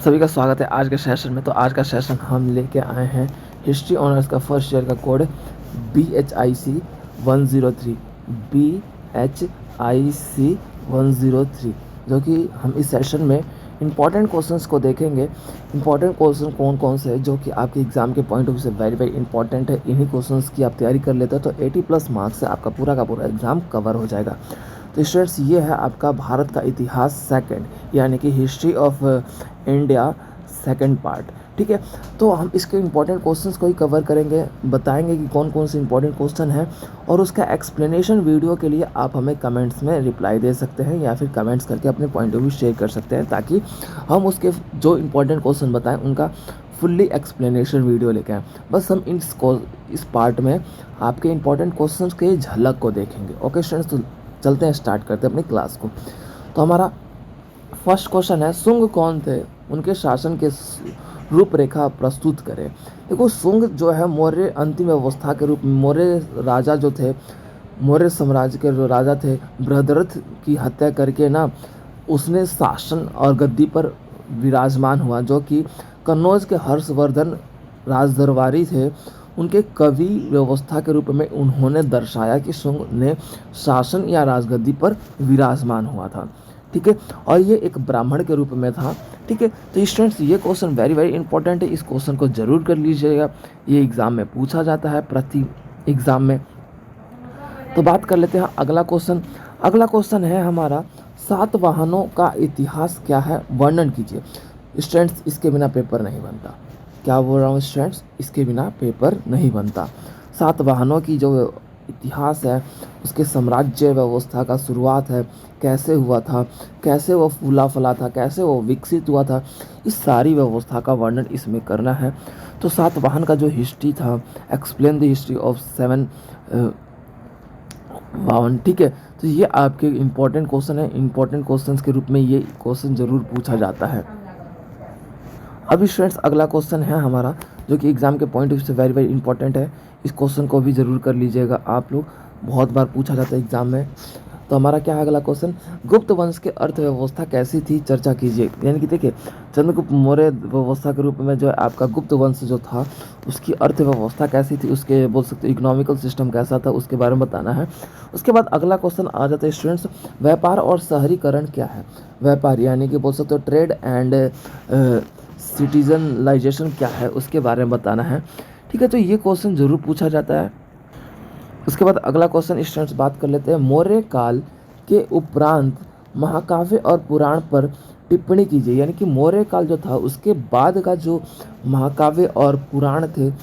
सभी का स्वागत है आज के सेशन में। तो आज का सेशन हम लेके आए हैं हिस्ट्री ऑनर्स का फर्स्ट ईयर का कोड BHIC 103 BHIC 103, जो कि हम इस सेशन में इंपॉर्टेंट क्वेश्चंस को देखेंगे। इंपॉर्टेंट क्वेश्चन कौन कौन से हैं जो कि आपके एग्जाम के पॉइंट ऑफ व्यू से वेरी वेरी इंपॉर्टेंट है। इन्हीं क्वेश्चंस की आप तैयारी कर लेते हैं तो 80+ मार्क्स से आपका पूरा का पूरा एग्जाम कवर हो जाएगा। तो स्टूडेंट्स, ये है आपका भारत का इतिहास सेकंड, यानी कि history of India second part. ठीक है, तो हम इसके इंपॉर्टेंट क्वेश्चंस को ही कवर करेंगे, बताएंगे कि कौन कौन से इंपॉर्टेंट क्वेश्चन है, और उसका एक्सप्लेनेशन वीडियो के लिए आप हमें कमेंट्स में रिप्लाई दे सकते हैं या फिर कमेंट्स करके अपने पॉइंट ऑफ व्यू शेयर कर सकते हैं, ताकि हम उसके जो इंपॉर्टेंट क्वेश्चन बताएं उनका फुल्ली एक्सप्लेनेशन वीडियो लेके आएँ। बस हम इस पार्ट में आपके इंपॉर्टेंट क्वेश्चन के झलक को देखेंगे। ओके स्टूडेंट्स, तो चलते हैं, स्टार्ट करते हैं अपनी क्लास को। तो हमारा फर्स्ट क्वेश्चन है, शुंग कौन थे, उनके शासन के रूपरेखा प्रस्तुत करें। देखो, शुंग जो है मौर्य अंतिम व्यवस्था के रूप में, मौर्य राजा जो थे, मौर्य साम्राज्य के जो राजा थे, बृहद्रथ की हत्या करके ना उसने शासन और गद्दी पर विराजमान हुआ, जो कि कन्नौज के हर्षवर्धन राजदरबारी थे। उनके कवि व्यवस्था के रूप में उन्होंने दर्शाया कि शुंग ने शासन या राजगद्दी पर विराजमान हुआ था। ठीक है, और ये एक ब्राह्मण के रूप में था। ठीक है, तो स्टूडेंट्स, ये क्वेश्चन वेरी वेरी इंपॉर्टेंट है, इस क्वेश्चन को जरूर कर लीजिएगा, ये एग्जाम में पूछा जाता है प्रति एग्जाम में। तो बात कर लेते हैं अगला क्वेश्चन। अगला क्वेश्चन है हमारा, सातवाहनों का इतिहास क्या है, वर्णन कीजिए। स्टूडेंट्स, इसके बिना पेपर नहीं बनता। क्या बोल रहा हूँ स्टूडेंट्स, इसके बिना पेपर नहीं बनता। सातवाहनों की जो इतिहास है, उसके साम्राज्य व्यवस्था का शुरुआत है, कैसे हुआ था, कैसे वो फूला फला था, कैसे वो विकसित हुआ था, इस सारी व्यवस्था का वर्णन इसमें करना है। तो सातवाहन का जो हिस्ट्री था, एक्सप्लेन द हिस्ट्री ऑफ 7 वाहन। ठीक है, तो ये आपके इंपॉर्टेंट क्वेश्चन है। इंपॉर्टेंट क्वेश्चंस के रूप में ये क्वेश्चन जरूर पूछा जाता है। अभी स्टूडेंट्स, अगला क्वेश्चन है हमारा, जो कि एग्जाम के पॉइंट ऑफ व्यू से वेरी वेरी इंपॉर्टेंट है। इस क्वेश्चन को भी जरूर कर लीजिएगा आप लोग, बहुत बार पूछा जाता है एग्जाम में। तो हमारा क्या है अगला क्वेश्चन, गुप्त वंश की अर्थव्यवस्था कैसी थी, चर्चा कीजिए। यानी कि देखिए, चंद्रगुप्त मौर्य व्यवस्था के रूप में जो है आपका गुप्त वंश जो था, उसकी अर्थव्यवस्था कैसी थी, उसके बोल सकते इकोनॉमिकल सिस्टम कैसा था, उसके बारे में बताना है। उसके बाद अगला क्वेश्चन आ जाता है स्टूडेंट्स, व्यापार और शहरीकरण क्या है। व्यापार यानी कि बोल सकते हो ट्रेड एंड सिटीजनलाइजेशन क्या है, उसके बारे में बताना है। ठीक है, तो ये क्वेश्चन जरूर पूछा जाता है। उसके बाद अगला क्वेश्चन स्टूडेंट्स बात कर लेते हैं, मौर्य काल के उपरांत महाकाव्य और पुराण पर टिप्पणी कीजिए। यानी कि मौर्य काल जो था, उसके बाद का जो महाकाव्य और पुराण थे,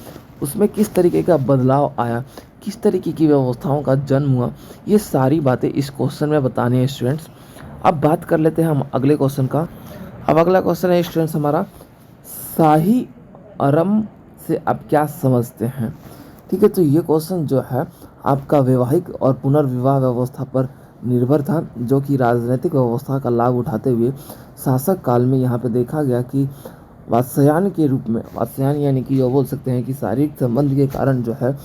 उसमें किस तरीके का बदलाव आया, किस तरीके की व्यवस्थाओं का जन्म हुआ, ये सारी बातें इस क्वेश्चन में बतानी है स्टूडेंट्स। अब बात कर लेते हैं हम अगले क्वेश्चन का। अब अगला क्वेश्चन है स्टूडेंट्स हमारा, शाही आरंभ से आप क्या समझते हैं। ठीक है, तो ये क्वेश्चन जो है आपका वैवाहिक और पुनर्विवाह व्यवस्था पर निर्भर था, जो कि राजनीतिक व्यवस्था का लाभ उठाते हुए शासक काल में यहाँ पे देखा गया कि वात्स्यायन के रूप में, वात्स्यायन यानी कि जो बोल सकते हैं कि शारीरिक संबंध के कारण जो है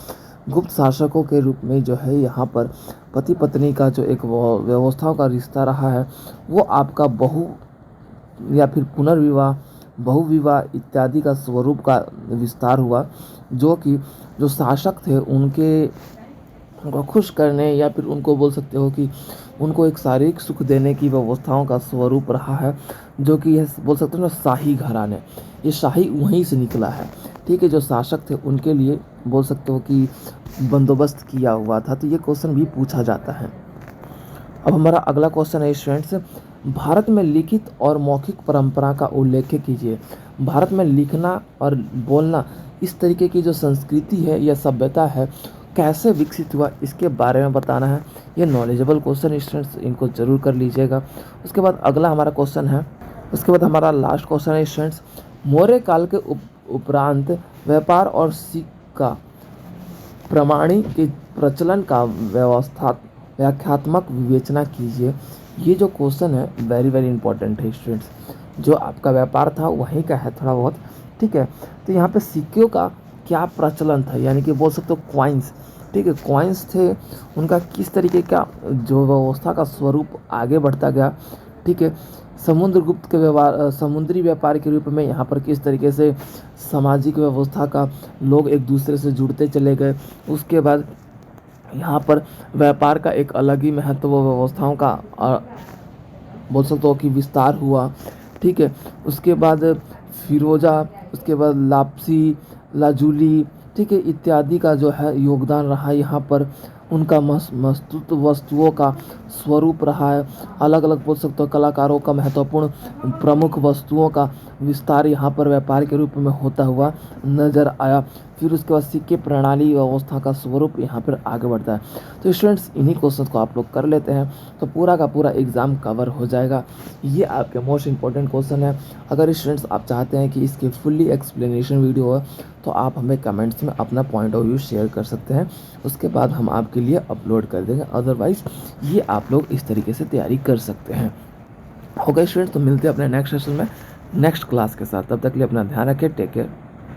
गुप्त शासकों के रूप में जो है यहाँ पर पति पत्नी का जो एक व्यवस्थाओं का रिश्ता रहा है, वो आपका बहु या फिर पुनर्विवाह, बहुविवाह इत्यादि का स्वरूप का विस्तार हुआ, जो कि जो शासक थे उनको खुश करने या फिर उनको बोल सकते हो कि उनको एक शारीरिक सुख देने की व्यवस्थाओं का स्वरूप रहा है, जो कि यह बोल सकते हो ना शाही घराने, ये शाही वहीं से निकला है। ठीक है, जो शासक थे उनके लिए बोल सकते हो कि बंदोबस्त किया हुआ था। तो ये क्वेश्चन भी पूछा जाता है। अब हमारा अगला क्वेश्चन है स्टूडेंट्स, भारत में लिखित और मौखिक परंपरा का उल्लेख कीजिए। भारत में लिखना और बोलना, इस तरीके की जो संस्कृति है या सभ्यता है, कैसे विकसित हुआ, इसके बारे में बताना है। ये नॉलेजेबल क्वेश्चन स्टूडेंट्स, इनको जरूर कर लीजिएगा। उसके बाद अगला हमारा क्वेश्चन है, उसके बाद हमारा लास्ट क्वेश्चन है स्टूडेंट्स, मौर्य काल के उपरांत व्यापार और सिक्का प्रमाणी के प्रचलन का व्याख्यात्मक विवेचना कीजिए। ये जो क्वेश्चन है वेरी वेरी इंपॉर्टेंट है स्टूडेंट्स, जो आपका व्यापार था वहीं का है थोड़ा बहुत। ठीक है, तो यहाँ पे सिक्कों का क्या प्रचलन था, यानी कि बोल सकते हो क्वाइंस। ठीक है, क्वाइंस थे, उनका किस तरीके का जो व्यवस्था का स्वरूप आगे बढ़ता गया। ठीक है, समुद्रगुप्त के समुद्री व्यापार के रूप में यहाँ पर किस तरीके से सामाजिक व्यवस्था का लोग एक दूसरे से जुड़ते चले गए। उसके बाद यहाँ पर व्यापार का एक अलग ही महत्व व्यवस्थाओं का बोल सकते हो कि विस्तार हुआ। ठीक है, उसके बाद फिरोजा, उसके बाद लापसी, लाजूली, ठीक है, इत्यादि का जो है योगदान रहा यहाँ पर। उनका मस्तूत वस्तुओं का स्वरूप रहा है। अलग अलग बोल सकते हो कलाकारों का महत्वपूर्ण प्रमुख वस्तुओं का विस्तार यहाँ पर व्यापार के रूप में होता हुआ नजर आया। फिर उसके बाद सिक्के प्रणाली व्यवस्था का स्वरूप यहाँ पर आगे बढ़ता है। तो स्टूडेंट्स, इन्हीं क्वेश्चन को आप लोग कर लेते हैं तो पूरा का पूरा एग्ज़ाम कवर हो जाएगा। ये आपके मोस्ट इंपॉर्टेंट क्वेश्चन है। अगर स्टूडेंट्स आप चाहते हैं कि इसकी फुल्ली एक्सप्लेनेशन वीडियो हो तो आप हमें कमेंट्स में अपना पॉइंट ऑफ व्यू शेयर कर सकते हैं, उसके बाद हम आपके लिए अपलोड कर देंगे। अदरवाइज़ ये आप लोग इस तरीके से तैयारी कर सकते हैं। हो गए स्टूडेंट्स, तो मिलते हैं अपने नेक्स्ट सेशन में नेक्स्ट क्लास के साथ। तब तक के लिए अपना ध्यान रखें। Take care.